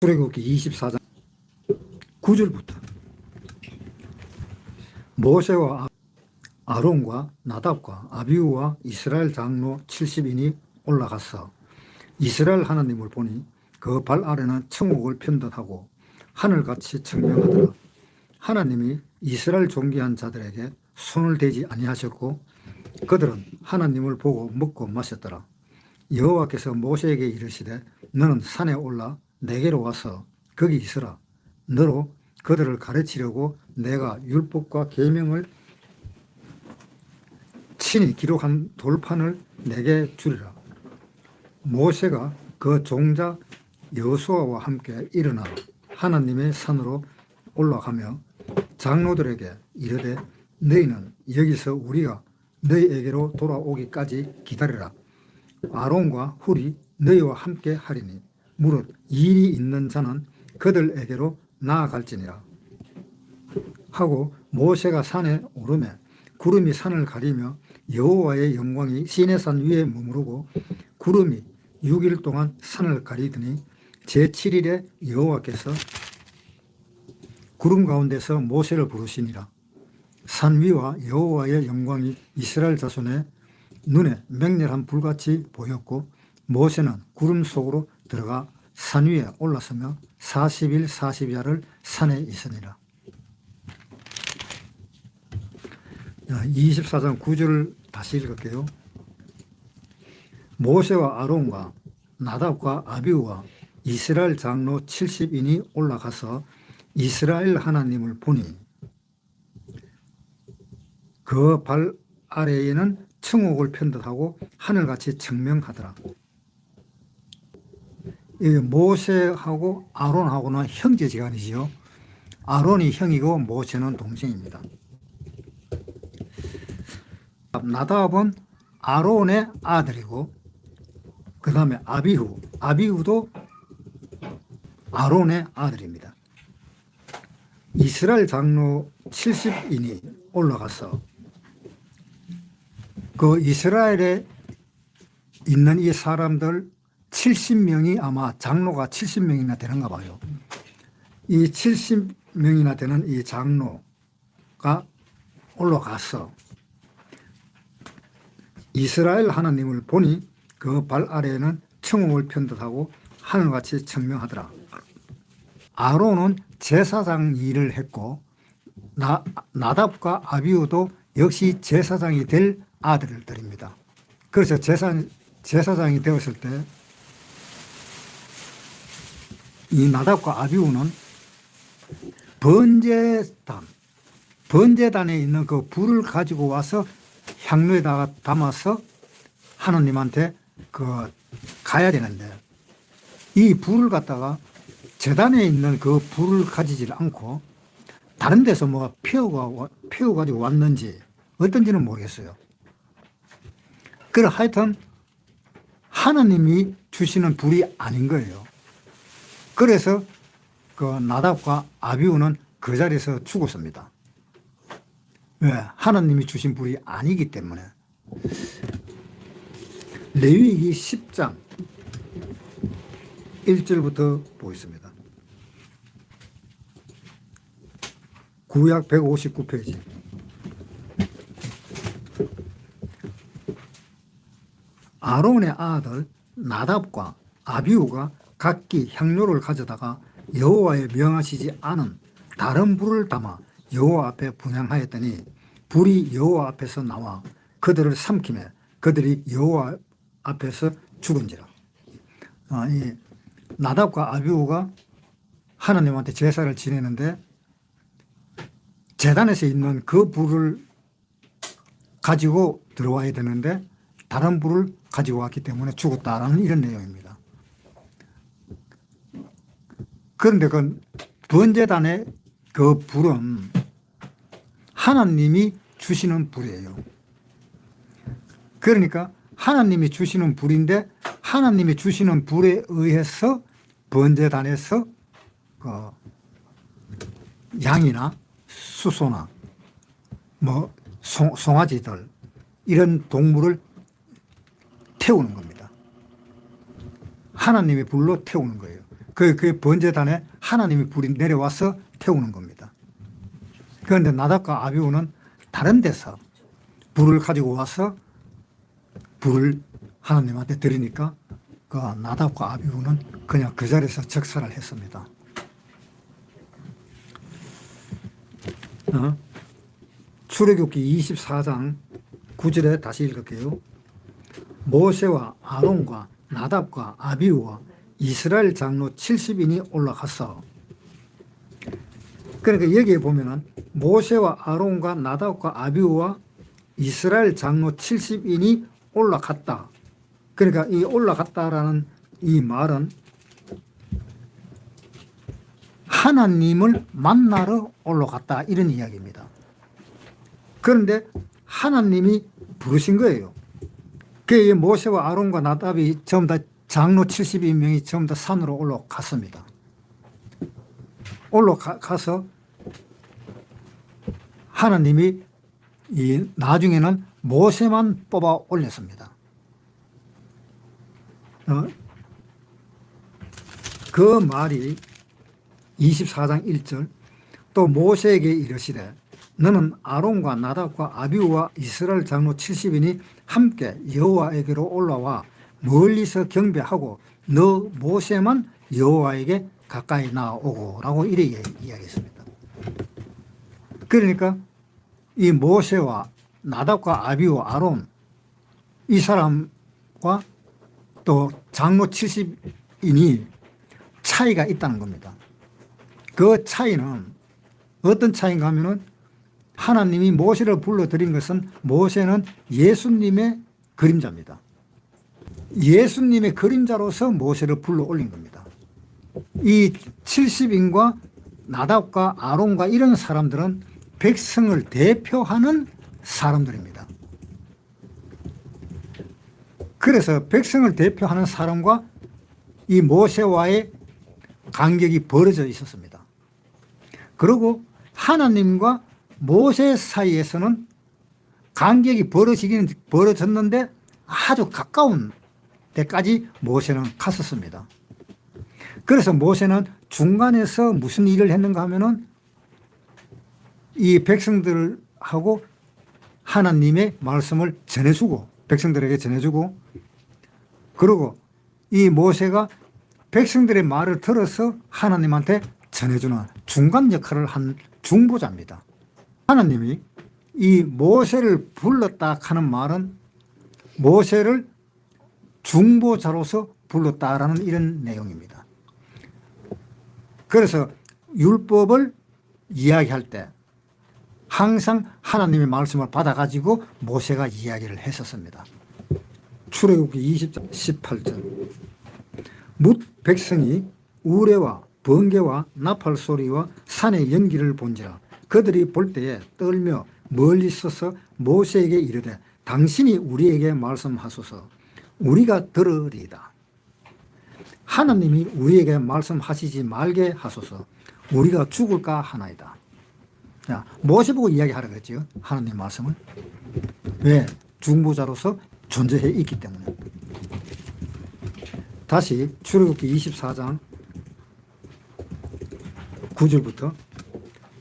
출애굽기 24장 9절부터 모세와 아론과 나답과 아비후와 이스라엘 장로 70인이 올라가서 이스라엘 하나님을 보니 그 발 아래는 천국을 편듯하고 하늘같이 청명하더라. 하나님이 이스라엘 존귀한 자들에게 손을 대지 아니하셨고 그들은 하나님을 보고 먹고 마셨더라. 여호와께서 모세에게 이르시되 너는 산에 올라 내게로 와서 거기 있으라. 너로 그들을 가르치려고 내가 율법과 계명을 친히 기록한 돌판을 내게 주리라. 모세가 그 종자 여호수아와 함께 일어나 하나님의 산으로 올라가며 장로들에게 이르되 너희는 여기서 우리가 너희에게로 돌아오기까지 기다리라. 아론과 훌이 너희와 함께 하리니 무릇 일이 있는 자는 그들에게로 나아갈지니라 하고 모세가 산에 오르매 구름이 산을 가리며 여호와의 영광이 시내산 위에 머무르고 구름이 6일 동안 산을 가리더니 제7일에 여호와께서 구름 가운데서 모세를 부르시니라. 산 위와 여호와의 영광이 이스라엘 자손의 눈에 맹렬한 불같이 보였고 모세는 구름 속으로 들어가 산 위에 올라서며 40일 40야를 산에 있으니라. 24장 9절을 다시 읽을게요. 모세와 아론과 나답과 아비후와 이스라엘 장로 70인이 올라가서 이스라엘 하나님을 보니 그 발 아래에는 천국을 편듯하고 하늘같이 청명하더라. 모세하고 아론하고는 형제지간이지요. 아론이 형이고 모세는 동생입니다. 나답은 아론의 아들이고 그 다음에 아비후도 아론의 아들입니다. 이스라엘 장로 70인이 올라가서 그 이스라엘에 있는 이 사람들 70명이 아마 장로가 70명이나 되는가 봐요. 이 70명이나 되는 이 장로가 올라가서 이스라엘 하나님을 보니 그 발 아래에는 천국을 편듯하고 하늘같이 청명하더라. 아론은 제사장 일을 했고 나답과 아비후도 역시 제사장이 될 아들들입니다. 그래서 제사장이 되었을 때 이 나답과 아비후는 번제단에 있는 그 불을 가지고 와서 향로에다가 담아서 하나님한테 가야 되는데 이 불을 갖다가 제단에 있는 그 불을 가지질 않고 다른 데서 뭐가 피워가지고 왔는지 어떤지는 모르겠어요. 그래 하여튼 하나님이 주시는 불이 아닌 거예요. 그래서 그 나답과 아비후는 그 자리에서 죽었습니다. 왜? 하나님이 주신 불이 아니기 때문에. 레위기 10장 1절부터 보겠습니다. 구약 159페이지. 아론의 아들 나답과 아비후가 각기 향료를 가져다가 여호와의 명하시지 않은 다른 불을 담아 여호와 앞에 분향하였더니 불이 여호와 앞에서 나와 그들을 삼키매 그들이 여호와 앞에서 죽은지라. 이 나답과 아비후가 하나님한테 제사를 지내는데 제단에서 있는 그 불을 가지고 들어와야 되는데 다른 불을 가지고 왔기 때문에 죽었다라는 이런 내용입니다. 그런데 그 번제단의 그 불은 하나님이 주시는 불이에요. 그러니까 하나님이 주시는 불인데 하나님이 주시는 불에 의해서 번제단에서 양이나 수소나 뭐 송아지들 이런 동물을 태우는 겁니다. 하나님의 불로 태우는 거예요. 그 번제단에 하나님이 불이 내려와서 태우는 겁니다. 그런데 나답과 아비후는 다른 데서 불을 가지고 와서 불을 하나님한테 드리니까 그 나답과 아비후는 그냥 그 자리에서 적살을 했습니다. 출애굽기 24장 9절에 다시 읽을게요. 모세와 아론과 나답과 아비후와 이스라엘 장로 70인이 올라갔어. 그러니까 여기에 보면은 모세와 아론과 나답과 아비후와 이스라엘 장로 70인이 올라갔다. 그러니까 이 올라갔다라는 이 말은 하나님을 만나러 올라갔다 이런 이야기입니다. 그런데 하나님이 부르신 거예요. 그 모세와 아론과 나답이 전부 다 장로 72명이 전부 다 산으로 올라갔습니다. 올라가서 하나님이 나중에는 모세만 뽑아 올렸습니다. 그 말이 24장 1절 또 모세에게 이르시되 너는 아론과 나답과 아비후와 이스라엘 장로 70인이 함께 여호와에게로 올라와 멀리서 경배하고 너 모세만 여호와에게 가까이 나오고 라고 이렇게 이야기했습니다. 그러니까 이 모세와 나답과 아비후 아론 이 사람과 또 장로 70인이 차이가 있다는 겁니다. 그 차이는 어떤 차이인가 하면은 하나님이 모세를 불러들인 것은 모세는 예수님의 그림자입니다. 예수님의 그림자로서 모세를 불러 올린 겁니다. 이 70인과 나답과 아론과 이런 사람들은 백성을 대표하는 사람들입니다. 그래서 백성을 대표하는 사람과 이 모세와의 간격이 벌어져 있었습니다. 그리고 하나님과 모세 사이에서는 간격이 벌어졌는데 아주 가까운 데까지 모세는 갔었습니다. 그래서 모세는 중간에서 무슨 일을 했는가 하면은 이 백성들하고 하나님의 말씀을 전해주고 백성들에게 전해주고 그리고 이 모세가 백성들의 말을 들어서 하나님한테 전해주는 중간 역할을 한 중보자입니다. 하나님이 이 모세를 불렀다 하는 말은 모세를 중보자로서 불렀다라는 이런 내용입니다. 그래서 율법을 이야기할 때 항상 하나님의 말씀을 받아가지고 모세가 이야기를 했었습니다. 출애굽기 20장 18절 뭇 백성이 우레와 번개와 나팔 소리와 산의 연기를 본지라 그들이 볼 때에 떨며 멀리 서서 모세에게 이르되 당신이 우리에게 말씀하소서 우리가 들으리이다. 하나님이 우리에게 말씀하시지 말게 하소서 우리가 죽을까 하나이다. 자, 모세 보고 이야기하라 그랬죠. 하나님 말씀을. 왜? 중보자로서 존재해 있기 때문에. 다시 출애굽기 24장 9절부터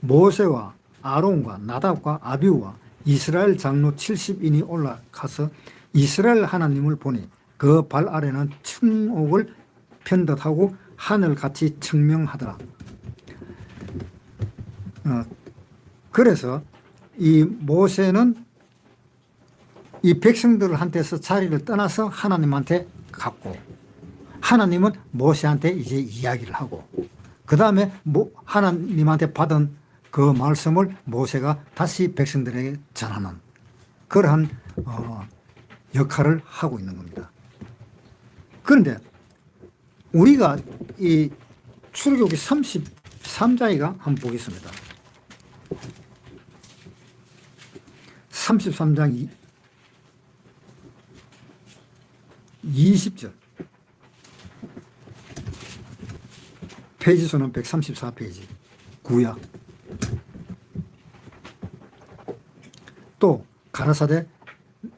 모세와 아론과 나답과 아비후와 이스라엘 장로 70인이 올라가서 이스라엘 하나님을 보니 그 발 아래는 청옥을 편듯하고 하늘같이 청명하더라. 그래서 이 모세는 이 백성들한테서 자리를 떠나서 하나님한테 갔고 하나님은 모세한테 이제 이야기를 하고 그 다음에 하나님한테 받은 그 말씀을 모세가 다시 백성들에게 전하는 그러한 역할을 하고 있는 겁니다. 그런데 우리가 이 출애굽기 33장이가 한번 보겠습니다. 33장 20절 페이지 수는 134페이지 구약 또 가라사대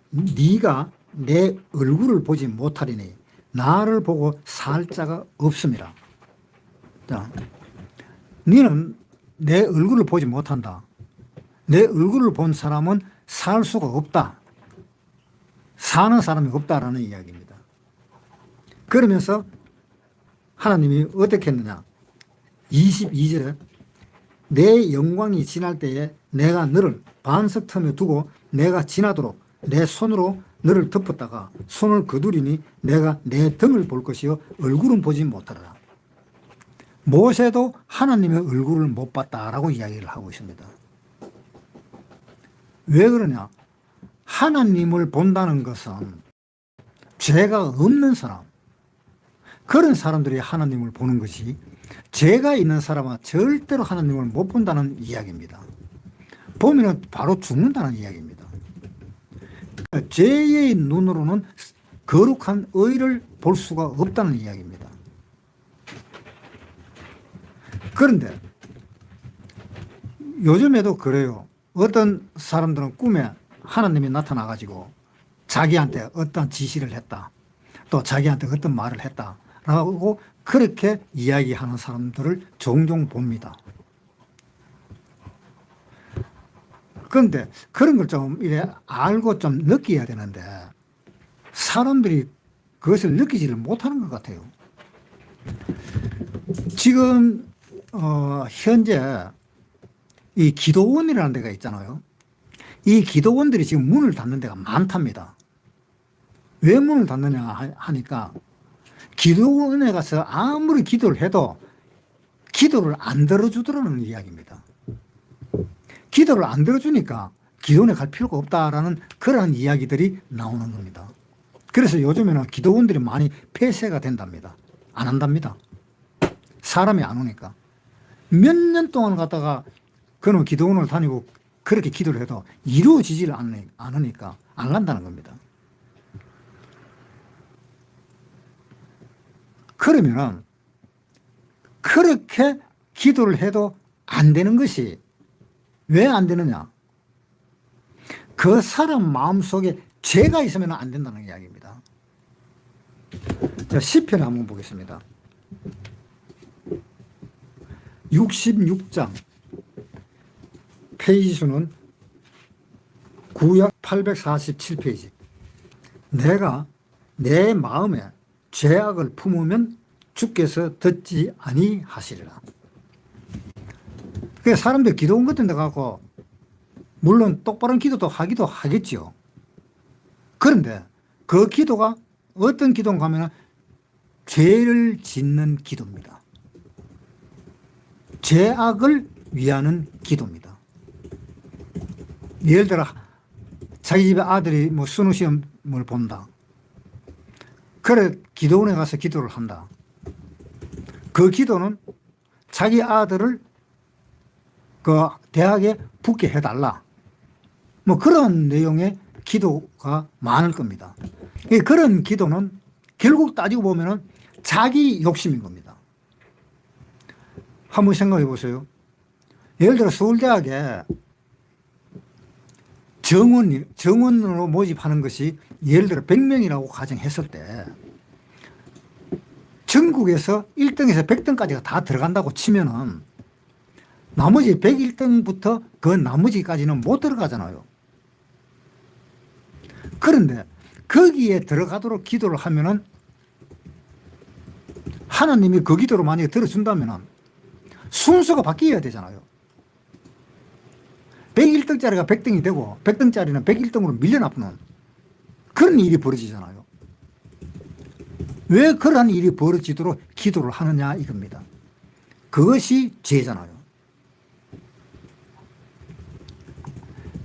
네가 내 얼굴을 보지 못하리니 나를 보고 살 자가 없음이라. 자, 너는 내 얼굴을 보지 못한다. 내 얼굴을 본 사람은 살 수가 없다. 사는 사람이 없다라는 이야기입니다. 그러면서 하나님이 어떻게 했느냐. 22절에 내 영광이 지날 때에 내가 너를 반석 틈에 두고 내가 지나도록 내 손으로 너를 덮었다가 손을 거두리니 내가 내 등을 볼 것이요 얼굴은 보지 못하리라. 모세도 하나님의 얼굴을 못 봤다라고 이야기를 하고 있습니다. 왜 그러냐? 하나님을 본다는 것은 죄가 없는 사람, 그런 사람들이 하나님을 보는 것이 죄가 있는 사람은 절대로 하나님을 못 본다는 이야기입니다. 보면 바로 죽는다는 이야기입니다. 그러니까 죄의 눈으로는 거룩한 의를 볼 수가 없다는 이야기입니다. 그런데 요즘에도 그래요. 어떤 사람들은 꿈에 하나님이 나타나가지고 자기한테 어떤 지시를 했다. 또 자기한테 어떤 말을 했다라고 그렇게 이야기하는 사람들을 종종 봅니다. 그런데 그런 걸 좀 이래 알고 좀 느껴야 되는데 사람들이 그것을 느끼지를 못하는 것 같아요. 지금 현재 이 기도원이라는 데가 있잖아요. 이 기도원들이 지금 문을 닫는 데가 많답니다. 왜 문을 닫느냐 하니까 기도원에 가서 아무리 기도를 해도 기도를 안 들어주더라는 이야기입니다. 기도를 안 들어주니까 기도원에 갈 필요가 없다라는 그런 이야기들이 나오는 겁니다. 그래서 요즘에는 기도원들이 많이 폐쇄가 된답니다. 안 한답니다. 사람이 안 오니까. 몇 년 동안 갔다가 그는 기도원을 다니고 그렇게 기도를 해도 이루어지지를 않으니까 안 간다는 겁니다. 그러면은 그렇게 기도를 해도 안 되는 것이 왜 안 되느냐? 그 사람 마음속에 죄가 있으면 안 된다는 이야기입니다. 자, 시편을 한번 보겠습니다. 66장 페이지 수는 구약 847페이지. 내가 내 마음에 죄악을 품으면 주께서 듣지 아니하시리라. 그러니까 사람들 기도원 같은 데 가고 물론 똑바른 기도도 하기도 하겠죠. 그런데 그 기도가 어떤 기도인가 하면 죄를 짓는 기도입니다. 죄악을 위하는 기도입니다. 예를 들어 자기 집에 아들이 뭐 수능 시험을 본다. 그래 기도원에 가서 기도를 한다. 그 기도는 자기 아들을 그 대학에 붙게 해달라. 뭐 그런 내용의 기도가 많을 겁니다. 그런 기도는 결국 따지고 보면은 자기 욕심인 겁니다. 한번 생각해 보세요. 예를 들어 서울대학에 정원으로 모집하는 것이 예를 들어 100명이라고 가정했을 때 전국에서 1등에서 100등까지가 다 들어간다고 치면은 나머지 101등부터 그 나머지까지는 못 들어가잖아요. 그런데 거기에 들어가도록 기도를 하면은 하나님이 그 기도를 만약에 들어준다면은 순서가 바뀌어야 되잖아요. 101등짜리가 100등이 되고 100등짜리는 101등으로 밀려나쁘는 그런 일이 벌어지잖아요. 왜 그러한 일이 벌어지도록 기도를 하느냐 이겁니다. 그것이 죄잖아요.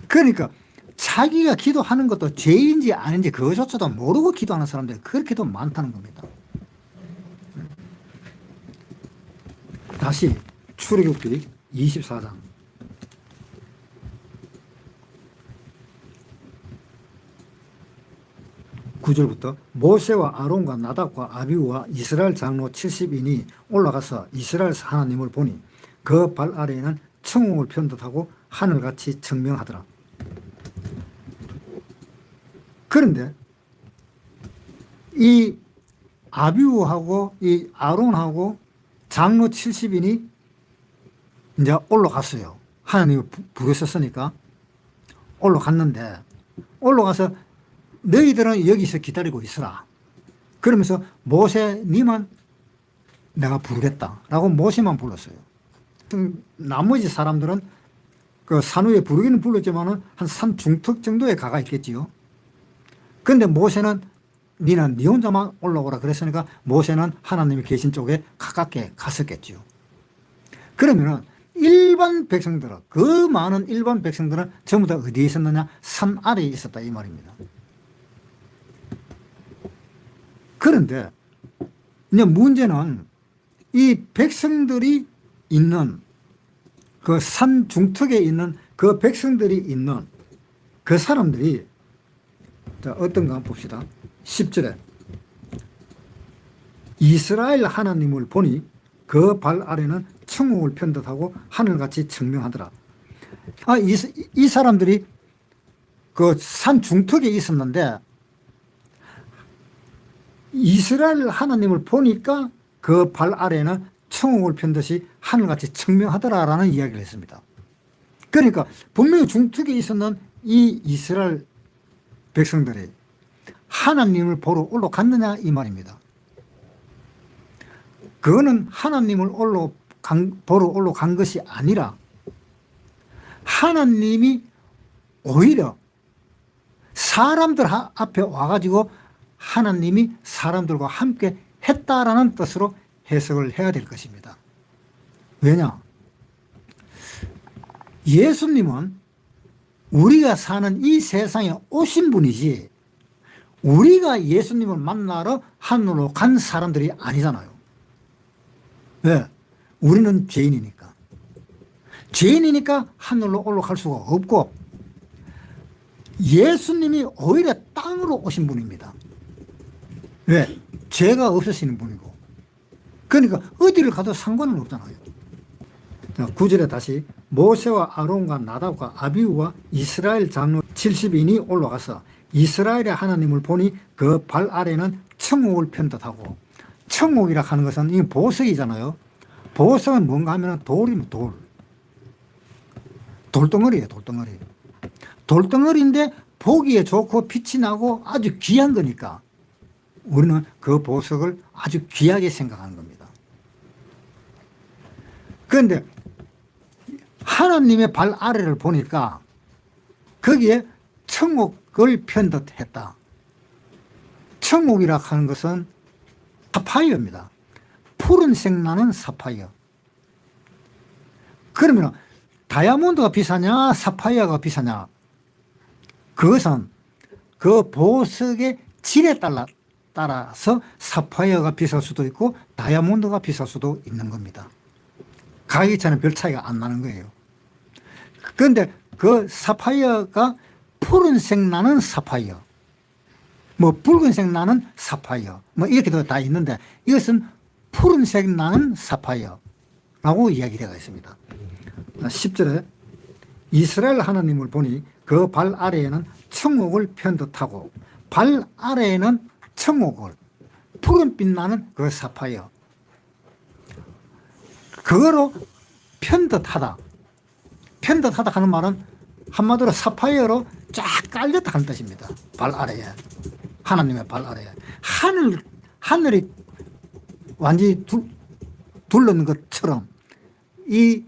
그러니까 자기가 기도하는 것도 죄인지 아닌지 그것조차도 모르고 기도하는 사람들이 그렇게도 많다는 겁니다. 다시 출애굽기 24장 9절부터 모세와 아론과 나답과 아비후와 이스라엘 장로 70인이 올라가서 이스라엘 하나님을 보니 그 발 아래에는 청홍을 편듯하고 하늘같이 청명하더라. 그런데 이 아비후하고 이 아론하고 장로 70인이 이제 올라갔어요. 하나님이 부르셨으니까 올라갔는데, 올라가서 너희들은 여기서 기다리고 있으라. 그러면서 모세 니만 내가 부르겠다라고 모세만 불렀어요. 나머지 사람들은 그 산 위에 부르기는 불렀지만은 한 산 중턱 정도에 가가 있겠지요. 그런데 모세는 니는 니 혼자만 올라오라 그랬으니까 모세는 하나님이 계신 쪽에 가깝게 갔었겠지요. 그러면은 일반 백성들은, 그 많은 일반 백성들은 전부 다 어디에 있었느냐? 산 아래에 있었다 이 말입니다. 그런데 이제 문제는 이 백성들이 있는 그 산 중턱에 있는 그 백성들이 있는 그 사람들이, 자, 어떤가 한번 봅시다. 10절에 이스라엘 하나님을 보니 그 발 아래는 천국을 편듯하고 하늘같이 청명하더라. 이 사람들이 그 산 중턱에 있었는데 이스라엘 하나님을 보니까 그 발 아래는 천국을 편듯이 하늘같이 청명하더라라는 이야기를 했습니다. 그러니까 분명히 중턱에 있었는 이 이스라엘 백성들이 하나님을 보러 올라갔느냐 이 말입니다. 그거는 하나님을 보러 올라간 것이 아니라 하나님이 오히려 사람들 앞에 와가지고 하나님이 사람들과 함께 했다라는 뜻으로 해석을 해야 될 것입니다. 왜냐? 예수님은 우리가 사는 이 세상에 오신 분이지 우리가 예수님을 만나러 하늘로 간 사람들이 아니잖아요. 왜? 우리는 죄인이니까. 죄인이니까 하늘로 올라갈 수가 없고 예수님이 오히려 땅으로 오신 분입니다. 왜? 죄가 없으시는 분이고. 그러니까 어디를 가도 상관은 없잖아요. 9절에 다시 모세와 아론과 나답과 아비후와 이스라엘 장로 70인이 올라가서 이스라엘의 하나님을 보니 그 발 아래는 천국을 편듯하고, 천국이라 하는 것은 이 보석이잖아요. 보석은 뭔가 하면 돌이면 돌. 돌덩어리예요, 돌덩어리. 돌덩어리인데 보기에 좋고 빛이 나고 아주 귀한 거니까 우리는 그 보석을 아주 귀하게 생각하는 겁니다. 그런데 하나님의 발 아래를 보니까 거기에 천국을 편듯했다. 천국이라 하는 것은 사파이어입니다. 푸른색 나는 사파이어. 그러면 다이아몬드가 비싸냐 사파이어가 비싸냐? 그것은 그 보석의 질에 따라서 사파이어가 비쌀 수도 있고 다이아몬드가 비쌀 수도 있는 겁니다. 가격 차이는 별 차이가 안 나는 거예요. 그런데 그 사파이어가 푸른색 나는 사파이어, 뭐 붉은색 나는 사파이어, 뭐 이렇게도 다 있는데 이것은 푸른색 나는 사파이어라고 이야기되어 있습니다. 10절에 이스라엘 하나님을 보니 그 발 아래에는 천국을 편듯하고 발 아래에는 천국을 푸른빛 나는 그 사파이어, 그거로 편듯하다. 편듯하다 하는 말은 한마디로 사파이어로 쫙 깔렸다 하는 뜻입니다. 발 아래에, 하나님의 발 아래에. 하늘이 완전히 둘러는 것처럼 이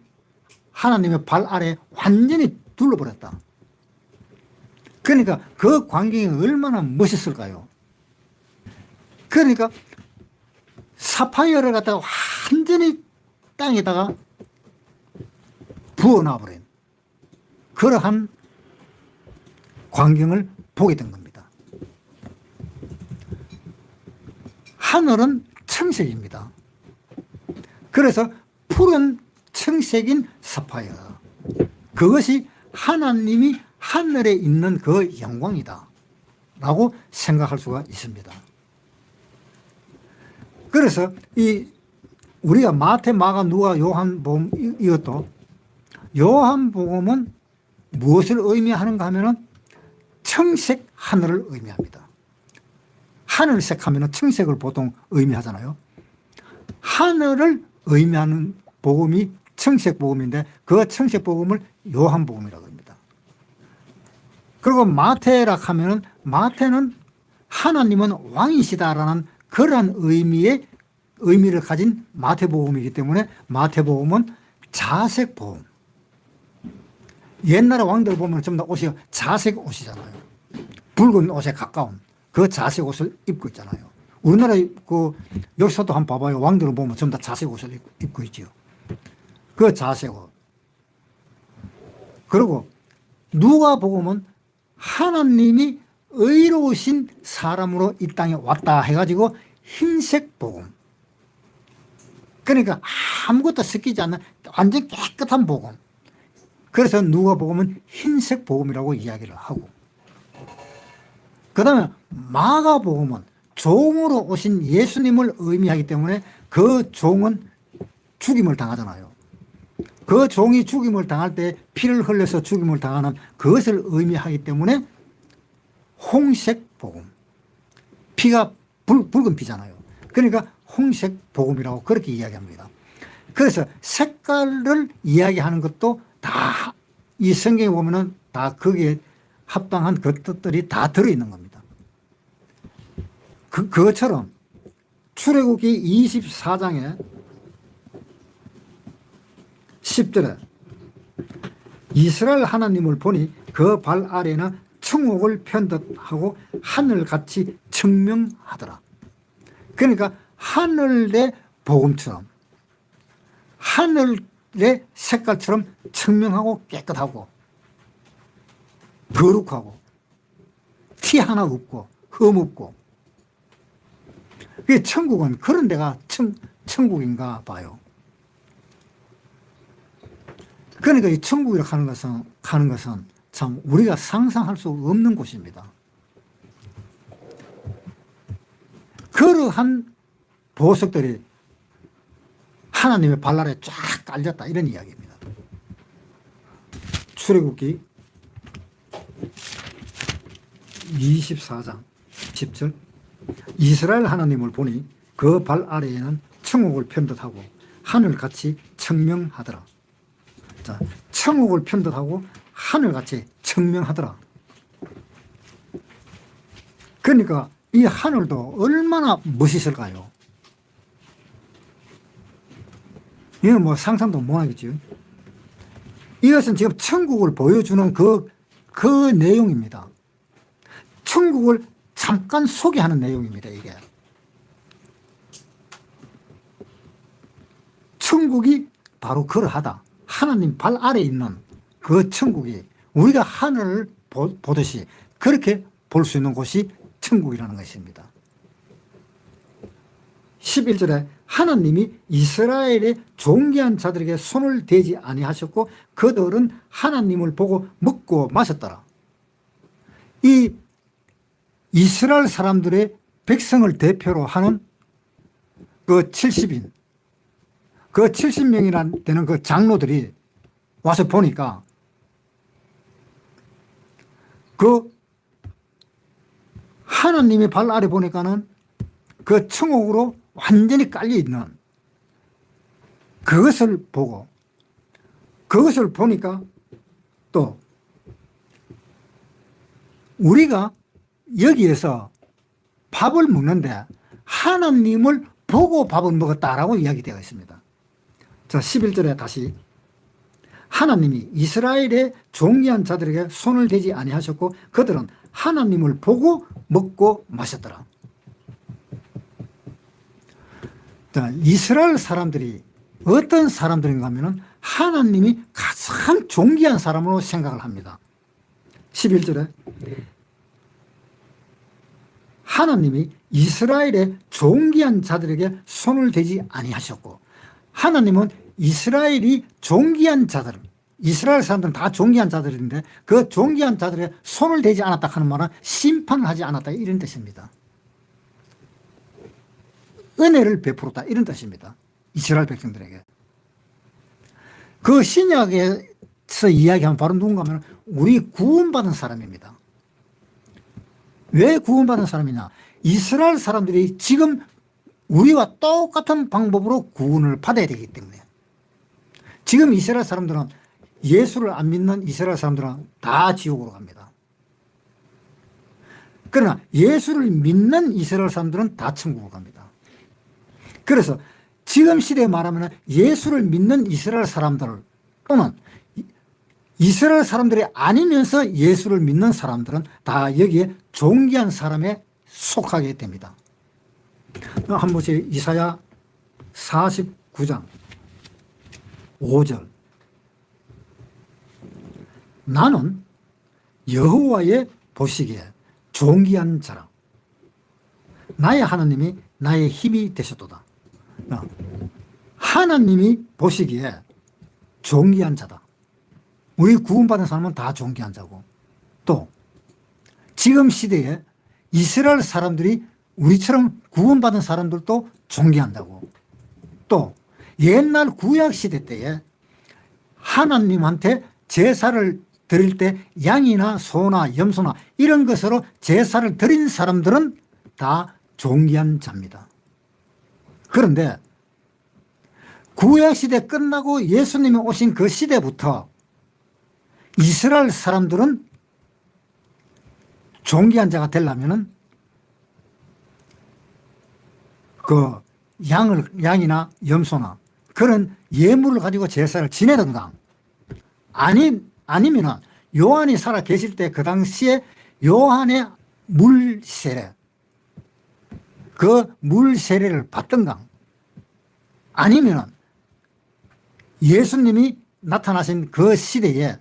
하나님의 발 아래에 완전히 둘러버렸다. 그러니까 그 광경이 얼마나 멋있을까요? 그러니까 사파이어를 갖다가 완전히 땅에다가 부어놔버린 그러한 광경을 보게 된 겁니다. 하늘은 청색입니다. 그래서 푸른 청색인 사파이어, 그것이 하나님이 하늘에 있는 그 영광이다 라고 생각할 수가 있습니다. 그래서 우리가 마태, 마가, 누가, 요한복음 이것도 요한복음은 무엇을 의미하는가 하면은 청색 하늘을 의미합니다. 하늘색 하면은 청색을 보통 의미하잖아요. 하늘을 의미하는 복음이 청색복음인데 그 청색복음을 요한복음이라고 합니다. 그리고 마태라 하면은 마태는 하나님은 왕이시다라는 그러한 의미를 가진 마태복음이기 때문에 마태복음은 자색복음. 옛날에 왕들 보면 전부 다 옷이 자색 옷이잖아요. 붉은 옷에 가까운 그 자색 옷을 입고 있잖아요. 우리나라 그 여기서도 한번 봐봐요. 왕들을 보면 전부 다 자색 옷을 입고 있죠. 그 자색 옷. 그리고 누가복음은 하나님이 의로우신 사람으로 이 땅에 왔다 해가지고 흰색 복음. 그러니까 아무것도 섞이지 않는 완전 깨끗한 복음. 그래서 누가복음은 흰색 복음이라고 이야기를 하고, 그 다음에 마가복음은 종으로 오신 예수님을 의미하기 때문에 그 종은 죽임을 당하잖아요. 그 종이 죽임을 당할 때 피를 흘려서 죽임을 당하는 그것을 의미하기 때문에 홍색 복음. 피가 붉은 피잖아요. 그러니까 홍색 복음이라고 그렇게 이야기합니다. 그래서 색깔을 이야기하는 것도 다 이 성경에 보면은 다 거기에 합당한 그 뜻들이 다 들어있는 겁니다. 그것처럼 출애굽기 24장에 10절에 이스라엘 하나님을 보니 그 발 아래에는 청옥을 편듯하고 하늘같이 청명하더라. 그러니까 하늘의 복음처럼 하늘의 색깔처럼 청명하고 깨끗하고 거룩하고 티 하나 없고 흠 없고, 천국은 그런 데가 천국인가 봐요. 그러니까 이 천국이라고 하는 것은 참 우리가 상상할 수 없는 곳입니다. 그러한 보석들이 하나님의 발 아래 쫙 깔렸다 이런 이야기입니다. 출애굽기 24장 10절 이스라엘 하나님을 보니 그 발 아래에는 청옥을 편듯하고 하늘같이 청명하더라. 자, 청옥을 편듯하고 하늘같이 청명하더라. 그러니까 이 하늘도 얼마나 멋있을까요? 이건 뭐 상상도 못하겠죠. 이것은 지금 천국을 보여주는 그 내용입니다. 천국을 잠깐 소개하는 내용입니다. 이게 천국이 바로 그러하다. 하나님 발 아래에 있는 그 천국이 우리가 하늘을 보듯이 그렇게 볼 수 있는 곳이 천국이라는 것입니다. 11절에 하나님이 이스라엘의 존귀한 자들에게 손을 대지 아니하셨고 그들은 하나님을 보고 먹고 마셨더라. 이 이스라엘 사람들의 백성을 대표로 하는 그 70인, 그 70명이나 되는 그 장로들이 와서 보니까 그 하나님의 발 아래 보니까는 그 청옥으로 완전히 깔려 있는 그것을 보고, 그것을 보니까 또 우리가 여기에서 밥을 먹는데 하나님을 보고 밥을 먹었다라고 이야기되어 있습니다. 자, 11절에 다시 하나님이 이스라엘의 존귀한 자들에게 손을 대지 아니하셨고 그들은 하나님을 보고 먹고 마셨더라. 자, 이스라엘 사람들이 어떤 사람들인가 하면 하나님이 가장 존귀한 사람으로 생각을 합니다. 11절에 하나님이 이스라엘의 존귀한 자들에게 손을 대지 아니하셨고, 하나님은 이스라엘이 존귀한 자들, 이스라엘 사람들은 다 존귀한 자들인데 그 존귀한 자들에게 손을 대지 않았다 하는 말은 심판을 하지 않았다 이런 뜻입니다. 은혜를 베풀었다 이런 뜻입니다. 이스라엘 백성들에게. 그 신약에서 이야기하면 바로 누군가 하면 우리 구원받은 사람입니다. 왜 구원받은 사람이냐? 이스라엘 사람들이 지금 우리와 똑같은 방법으로 구원을 받아야 되기 때문에 지금 이스라엘 사람들은 예수를 안 믿는 이스라엘 사람들은 다 지옥으로 갑니다. 그러나 예수를 믿는 이스라엘 사람들은 다 천국으로 갑니다. 그래서 지금 시대에 말하면 예수를 믿는 이스라엘 사람들 또는 이스라엘 사람들이 아니면서 예수를 믿는 사람들은 다 여기에 존귀한 사람에 속하게 됩니다. 한 번씩 이사야 49장 5절 나는 여호와의 보시기에 존귀한 자라 나의 하나님이 나의 힘이 되셨도다. 하나님이 보시기에 존귀한 자다. 우리 구원받은 사람은 다 존귀한 자고 또 지금 시대에 이스라엘 사람들이 우리처럼 구원받은 사람들도 존귀한다고 또 옛날 구약시대 때에 하나님한테 제사를 드릴 때 양이나 소나 염소나 이런 것으로 제사를 드린 사람들은 다 존귀한 자입니다. 그런데 구약시대 끝나고 예수님이 오신 그 시대부터 이스라엘 사람들은 존귀한 자가 되려면은 그 양이나 염소나 그런 예물을 가지고 제사를 지내던가 아니면은 요한이 살아 계실 때 그 당시에 요한의 물 세례 그 물 세례를 받던가 아니면은 예수님이 나타나신 그 시대에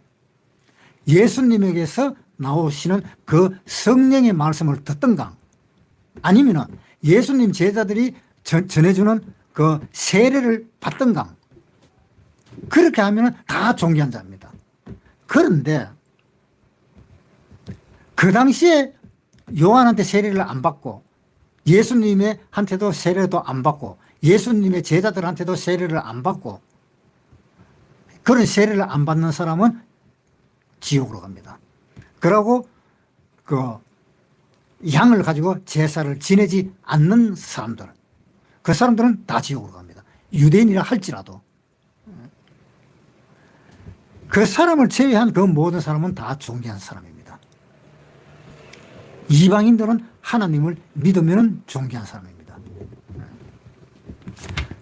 예수님에게서 나오시는 그 성령의 말씀을 듣던가 아니면은 예수님 제자들이 전해주는 그 세례를 받던가 그렇게 하면은 다 존귀한 자입니다. 그런데 그 당시에 요한한테 세례를 안 받고 예수님의 한테도 세례도 안 받고 예수님의 제자들한테도 세례를 안 받고 그런 세례를 안 받는 사람은 지옥으로 갑니다. 그러고 그 양을 가지고 제사를 지내지 않는 사람들 그 사람들은 다 지옥으로 갑니다. 유대인이라 할지라도 그 사람을 제외한 그 모든 사람은 다 존귀한 사람입니다. 이방인들은 하나님을 믿으면 존귀한 사람입니다.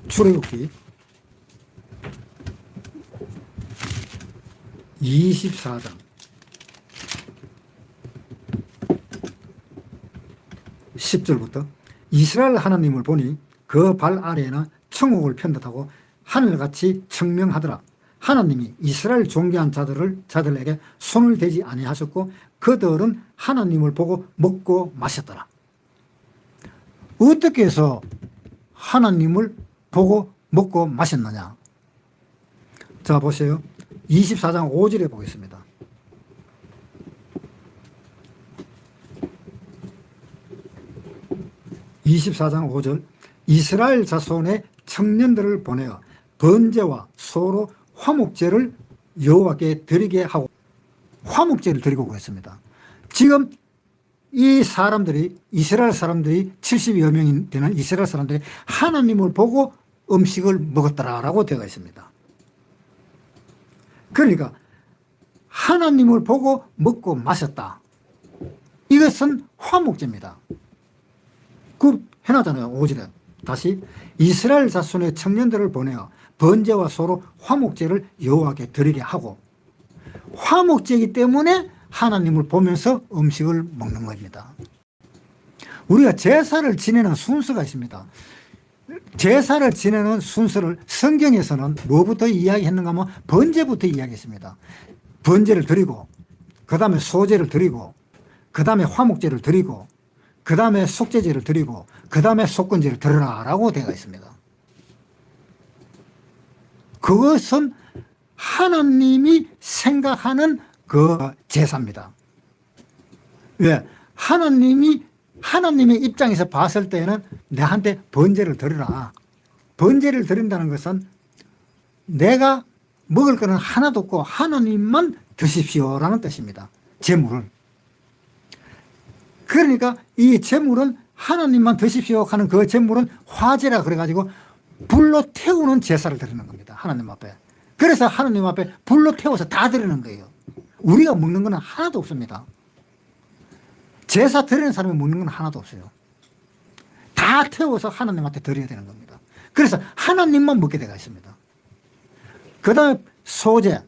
출애굽기 24장 10절부터 이스라엘 하나님을 보니 그 발 아래에는 천국을 편듯하고 하늘같이 청명하더라. 하나님이 이스라엘 존귀한 자들에게 손을 대지 아니하셨고 그들은 하나님을 보고 먹고 마셨더라. 어떻게 해서 하나님을 보고 먹고 마셨느냐. 자 보세요. 24장 5절에 보겠습니다. (24장 5절) 이스라엘 자손의 청년들을 보내어 번제와 소로 화목제를 여호와께 드리게 하고 화목제를 드리고 그랬습니다. 지금 이 사람들이 이스라엘 사람들이 70여 명이 되는 이스라엘 사람들이 하나님을 보고 음식을 먹었더라라고 되어 있습니다. 그러니까 하나님을 보고 먹고 마셨다. 이것은 화목제입니다. 그 해놨잖아요. 5절에 다시 이스라엘 자손의 청년들을 보내어 번제와 소로 화목제를 여호와께 드리게 하고 화목제이기 때문에 하나님을 보면서 음식을 먹는 겁니다. 우리가 제사를 지내는 순서가 있습니다. 제사를 지내는 순서를 성경에서는 뭐부터 이야기했는가 하면 번제부터 이야기했습니다. 번제를 드리고 그 다음에 소제를 드리고 그 다음에 화목제를 드리고 그 다음에 속죄제를 드리고 그 다음에 속건제를 드려라 라고 되어 있습니다. 그것은 하나님이 생각하는 그 제사입니다. 왜? 하나님의 입장에서 봤을 때는 내한테 번제를 드리라. 번제를 드린다는 것은 내가 먹을 거는 하나도 없고 하나님만 드십시오라는 뜻입니다. 제물을. 그러니까 이 제물은 하나님만 드십시오 하는 그 제물은 화제라 그래가지고 불로 태우는 제사를 드리는 겁니다. 하나님 앞에. 그래서 하나님 앞에 불로 태워서 다 드리는 거예요. 우리가 먹는 건 하나도 없습니다. 제사 드리는 사람이 먹는 건 하나도 없어요. 다 태워서 하나님한테 드려야 되는 겁니다. 그래서 하나님만 먹게 되어 있습니다. 그 다음에 소제.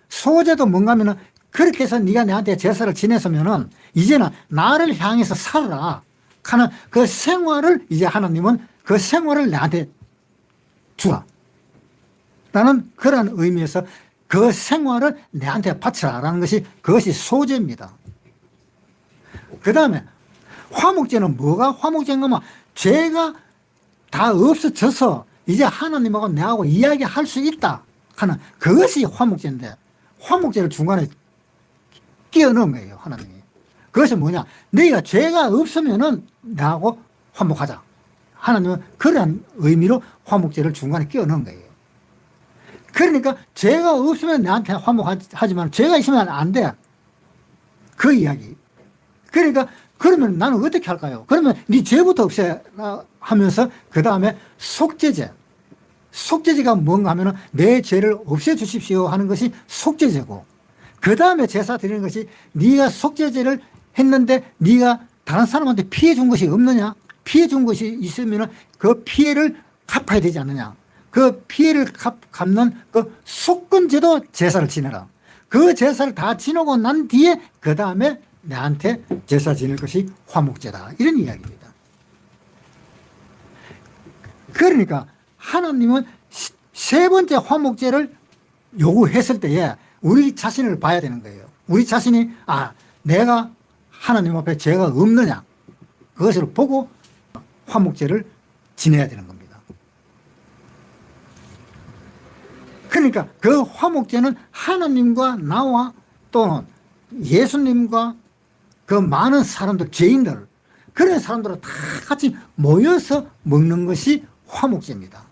소제도 뭔가 하면은 그렇게 해서 네가 내한테 제사를 지냈으면은 이제는 나를 향해서 살아라 하는 그 생활을 이제 하나님은 그 생활을 나한테 주라. 라는 그런 의미에서 그 생활을 내한테 바치라 라는 것이 그것이 소제입니다. 그 다음에 화목제는 뭐가 화목제인가 하면 죄가 다 없어져서 이제 하나님하고 내하고 이야기할 수 있다 하는 그것이 화목제인데 화목제를 중간에 끼워 넣은 거예요. 하나님이. 그것이 뭐냐. 너희가 죄가 없으면은 나하고 화목하자. 하나님은 그런 의미로 화목제를 중간에 끼워 넣은 거예요. 그러니까 죄가 없으면 나한테 화목하지만 죄가 있으면 안 돼. 그 이야기. 그러니까 그러면 나는 어떻게 할까요? 그러면 네 죄부터 없애라 하면서 그 다음에 속죄제. 속죄제가 뭔가 하면은 내 죄를 없애주십시오 하는 것이 속죄제고 그 다음에 제사 드리는 것이 네가 속죄제를 했는데 네가 다른 사람한테 피해 준 것이 없느냐? 피해 준 것이 있으면은 그 피해를 갚아야 되지 않느냐? 그 피해를 갚는 그 속건제도 제사를 지내라. 그 제사를 다 지내고 난 뒤에 그 다음에 내한테 제사 지낼 것이 화목제다. 이런 이야기입니다. 그러니까 하나님은 세 번째 화목제를 요구했을 때에 우리 자신을 봐야 되는 거예요. 우리 자신이 내가 하나님 앞에 죄가 없느냐 그것을 보고 화목제를 지내야 되는 겁니다. 그러니까 그 화목제는 하나님과 나와 또는 예수님과 그 많은 사람들, 죄인들 그런 사람들을 다 같이 모여서 먹는 것이 화목제입니다.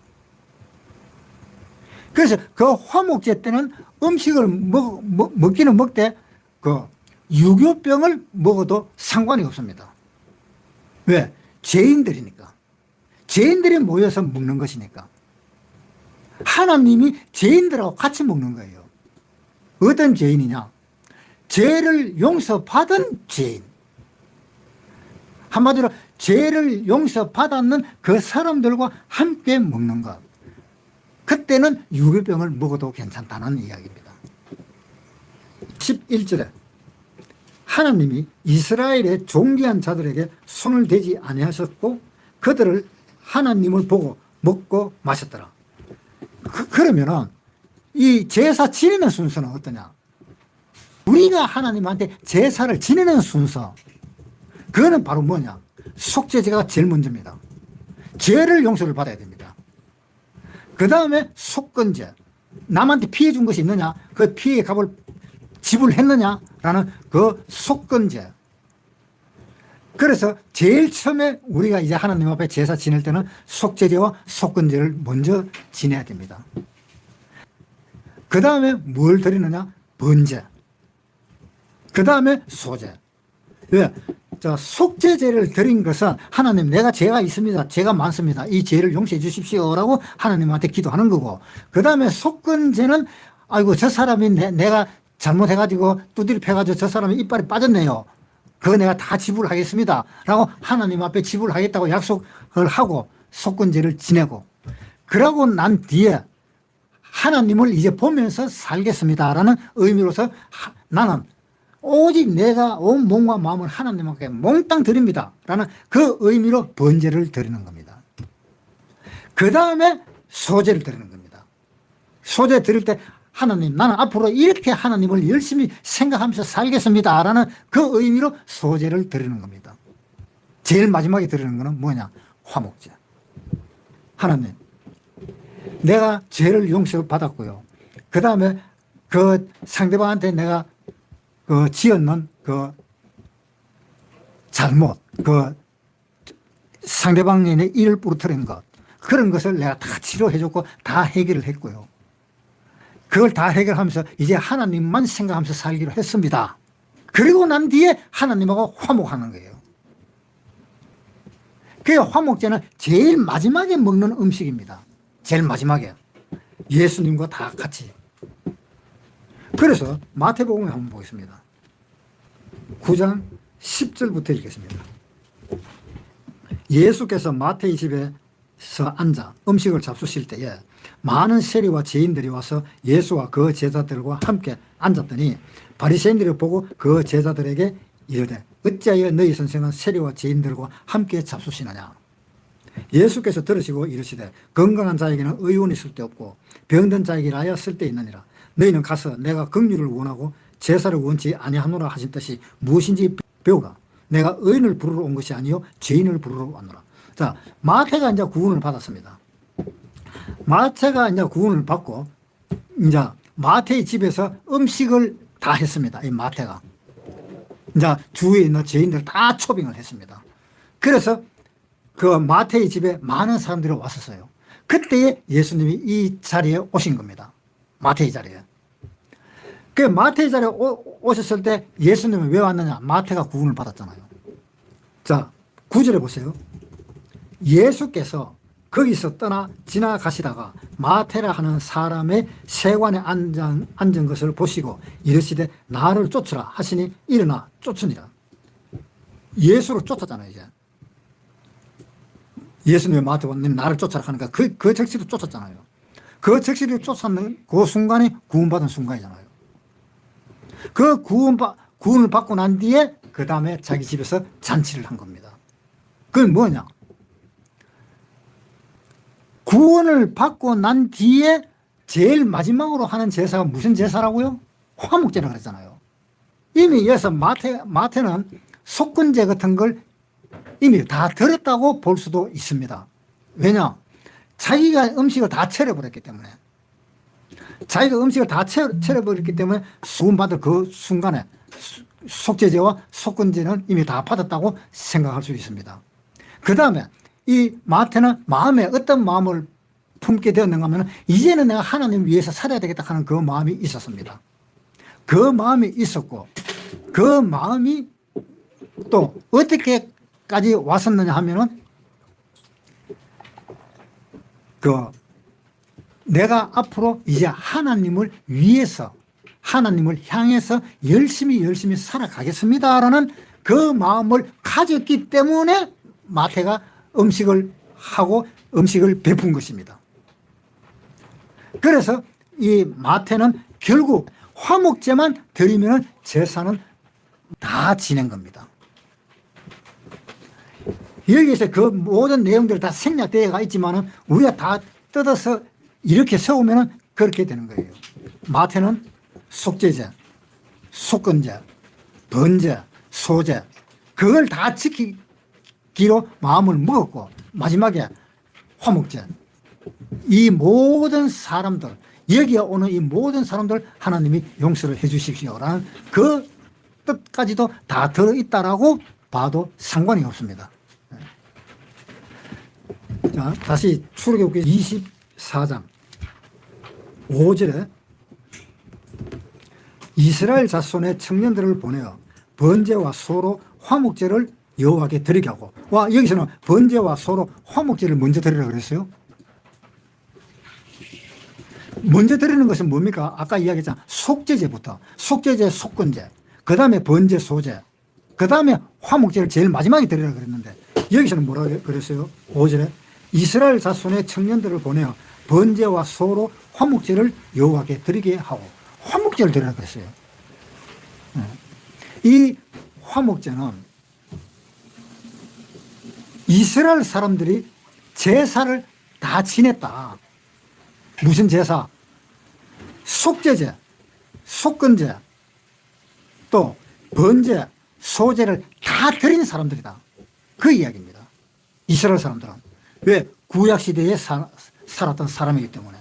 그래서 그 화목제 때는 음식을 먹기는 먹되 그 유교병을 먹어도 상관이 없습니다. 왜? 죄인들이니까. 죄인들이 모여서 먹는 것이니까. 하나님이 죄인들하고 같이 먹는 거예요. 어떤 죄인이냐? 죄를 용서받은 죄인. 한마디로 죄를 용서받았는 그 사람들과 함께 먹는 것. 그때는 유교병을 먹어도 괜찮다는 이야기입니다. 11절에 하나님이 이스라엘의 존귀한 자들에게 손을 대지 아니하셨고 그들을 하나님을 보고 먹고 마셨더라. 그러면은 이 제사 지내는 순서는 어떠냐? 우리가 하나님한테 제사를 지내는 순서 그거는 바로 뭐냐? 속죄제가 제일 먼저입니다. 죄를 용서를 받아야 됩니다. 그 다음에 속건제. 남한테 피해 준 것이 있느냐? 그 피해 값을 지불했느냐? 라는 그 속건제. 그래서 제일 처음에 우리가 이제 하나님 앞에 제사 지낼 때는 속죄제와 속건제를 먼저 지내야 됩니다. 그 다음에 뭘 드리느냐? 번제. 그 다음에 소제. 왜? 속죄제를 드린 것은 하나님 내가 죄가 있습니다. 죄가 많습니다. 이 죄를 용서해 주십시오라고 하나님한테 기도하는 거고 그 다음에 속건제는 아이고 저 사람이 내가 잘못해가지고 두드려 패가지고 저 사람이 이빨이 빠졌네요. 그거 내가 다 지불하겠습니다. 라고 하나님 앞에 지불하겠다고 약속을 하고 속건제를 지내고 그러고 난 뒤에 하나님을 이제 보면서 살겠습니다. 라는 의미로서 나는 오직 내가 온 몸과 마음을 하나님께 몽땅 드립니다. 라는 그 의미로 번제를 드리는 겁니다. 그 다음에 소제를 드리는 겁니다. 소제 드릴 때 하나님 나는 앞으로 이렇게 하나님을 열심히 생각하면서 살겠습니다. 라는 그 의미로 소제를 드리는 겁니다. 제일 마지막에 드리는 거는 뭐냐? 화목제. 하나님 내가 죄를 용서받았고요. 그 다음에 그 상대방한테 내가 그 지었는 그 잘못, 그 상대방의 일을 부러뜨린 것, 그런 것을 내가 다 치료해줬고 다 해결을 했고요. 그걸 다 해결하면서 이제 하나님만 생각하면서 살기로 했습니다. 그리고 난 뒤에 하나님하고 화목하는 거예요. 그 화목제는 제일 마지막에 먹는 음식입니다. 제일 마지막에. 예수님과 다 같이. 그래서 마태복음에 한번 보겠습니다. 9장 10절부터 읽겠습니다. 예수께서 마태의 집에서 앉아 음식을 잡수실 때에 많은 세리와 죄인들이 와서 예수와 그 제자들과 함께 앉았더니 바리새인들이 보고 그 제자들에게 이르되 어찌하여 너희 선생은 세리와 죄인들과 함께 잡수시느냐. 예수께서 들으시고 이르시되 건강한 자에게는 의원이 쓸데없고 병든 자에게 라야 쓸데있느니라. 너희는 가서 내가 긍휼을 원하고 제사를 원치 아니하노라 하신 뜻이 무엇인지 배우라. 내가 의인을 부르러 온 것이 아니요 죄인을 부르러 왔노라. 자, 마태가 이제 구원을 받았습니다. 마태가 이제 구원을 받고 이제 마태의 집에서 음식을 다 했습니다. 이 마태가 이제 주위에 있는 죄인들 다 초빙을 했습니다. 그래서 그 마태의 집에 많은 사람들이 왔었어요. 그때에 예수님이 이 자리에 오신 겁니다. 마태의 자리에. 그 마태의 자리에 오셨을 때 예수님은 왜 왔느냐? 마태가 구원을 받았잖아요. 자, 9절에 보세요. 예수께서 거기서 떠나 지나가시다가 마태라 하는 사람의 세관에 앉은 것을 보시고 이르시되 나를 쫓으라 하시니 일어나 쫓으니라. 예수를 쫓았잖아요. 이제 예수님의 마태가 나를 쫓아라 하니까 그 적시로 쫓았잖아요. 그 적시로 쫓았는 그 순간이 구원받은 순간이잖아요. 그 구원을 받고 난 뒤에 그 다음에 자기 집에서 잔치를 한 겁니다. 그건 뭐냐? 구원을 받고 난 뒤에 제일 마지막으로 하는 제사가 무슨 제사라고요? 화목제라고 그랬잖아요. 이미 여기서 마태는 속건제 같은 걸 이미 다 드렸다고 볼 수도 있습니다. 왜냐? 자기가 음식을 다 차려버렸기 때문에. 자기가 음식을 다 차려버렸기 때문에 구원받을 그 순간에 속죄제와 속건제는 이미 다 받았다고 생각할 수 있습니다. 그 다음에 이 마태는 마음에 어떤 마음을 품게 되었는가 하면 이제는 내가 하나님 위해서 살아야 되겠다 하는 그 마음이 있었습니다. 그 마음이 있었고 그 마음이 또 어떻게까지 왔었느냐 하면은 내가 앞으로 이제 하나님을 위해서 하나님을 향해서 열심히 살아가겠습니다라는 그 마음을 가졌기 때문에 마태가 음식을 하고 음식을 베푼 것입니다. 그래서 이 마태는 결국 화목제만 드리면 제사는 다 지낸 겁니다. 여기에서 그 모든 내용들이 다 생략되어가 있지만은 우리가 다 뜯어서 이렇게 세우면은 그렇게 되는 거예요. 마태는 속죄제, 속건제, 번제, 소제 그걸 다 지키기로 마음을 먹었고 마지막에 화목제 이 모든 사람들 여기에 오는 이 모든 사람들 하나님이 용서를 해 주십시오라는 그 뜻까지도 다 들어있다라고 봐도 상관이 없습니다. 자, 다시 출애굽기 24장 5절에 이스라엘 자손의 청년들을 보내어 번제와 소로 화목제를 여호와께 드리게 하고 와 여기서는 번제와 소로 화목제를 먼저 드리라고 그랬어요. 먼저 드리는 것은 뭡니까? 아까 이야기했잖아. 속죄제부터 속죄제, 속건제 그 다음에 번제, 소제 그 다음에 화목제를 제일 마지막에 드리라고 그랬는데 여기서는 뭐라고 그랬어요? 5절에 이스라엘 자손의 청년들을 보내어 번제와 소로 화목제를 여호와께 드리게 하고 화목제를 드리라고 그랬어요. 이 화목제는 이스라엘 사람들이 제사를 다 지냈다. 무슨 제사? 속죄제, 속건제, 또 번제, 소제를 다 드린 사람들이다. 그 이야기입니다. 이스라엘 사람들은. 왜? 구약시대에 살았던 사람이기 때문에.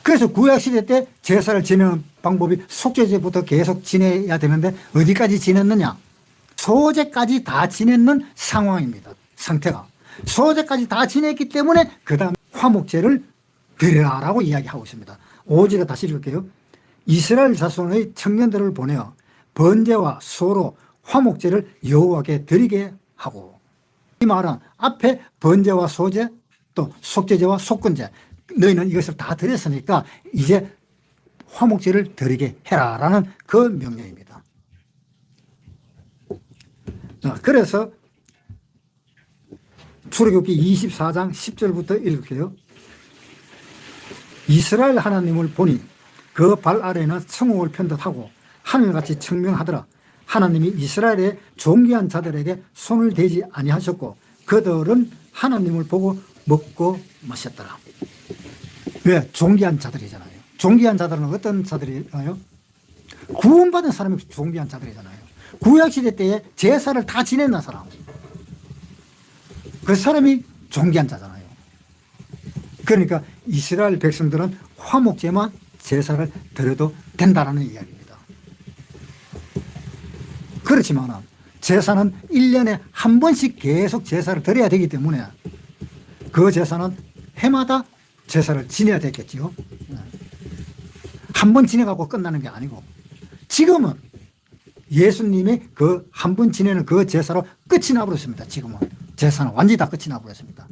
그래서 구약시대 때 제사를 지내는 방법이 속죄제부터 계속 지내야 되는데 어디까지 지냈느냐? 소제까지 다 지냈는 상황입니다. 상태가. 소제까지 다 지냈기 때문에 그 다음 화목제를 드리라라고 이야기하고 있습니다. 5절에 다시 읽을게요. 이스라엘 자손의 청년들을 보내어 번제와 소로 화목제를 여호와께 드리게 하고 이 말은 앞에 번제와 소제 또 속죄제와 속건제 너희는 이것을 다 드렸으니까 이제 화목제를 드리게 해라라는 그 명령입니다. 그래서 출애굽기 24장 10절부터 읽을게요. 이스라엘 하나님을 보니 그 발 아래는 성읍을 편듯하고 하늘같이 청명하더라. 하나님이 이스라엘의 존귀한 자들에게 손을 대지 아니하셨고 그들은 하나님을 보고 먹고 마셨더라. 왜? 존귀한 자들이잖아요. 존귀한 자들은 어떤 자들이에요? 구원받은 사람이 존귀한 자들이잖아요. 구약시대 때에 제사를 다 지냈는 사람, 그 사람이 존귀한 자잖아요. 그러니까 이스라엘 백성들은 화목제만 제사를 드려도 된다는 이야기입니다. 그렇지만 제사는 1년에 한 번씩 계속 제사를 드려야 되기 때문에 그 제사는 해마다 제사를 지내야 되겠죠. 한 번 지내가고 끝나는 게 아니고 지금은 예수님이 그 한 번 지내는 그 제사로 끝이 나버렸습니다. 지금은 제사는 완전히 다 끝이 나버렸습니다.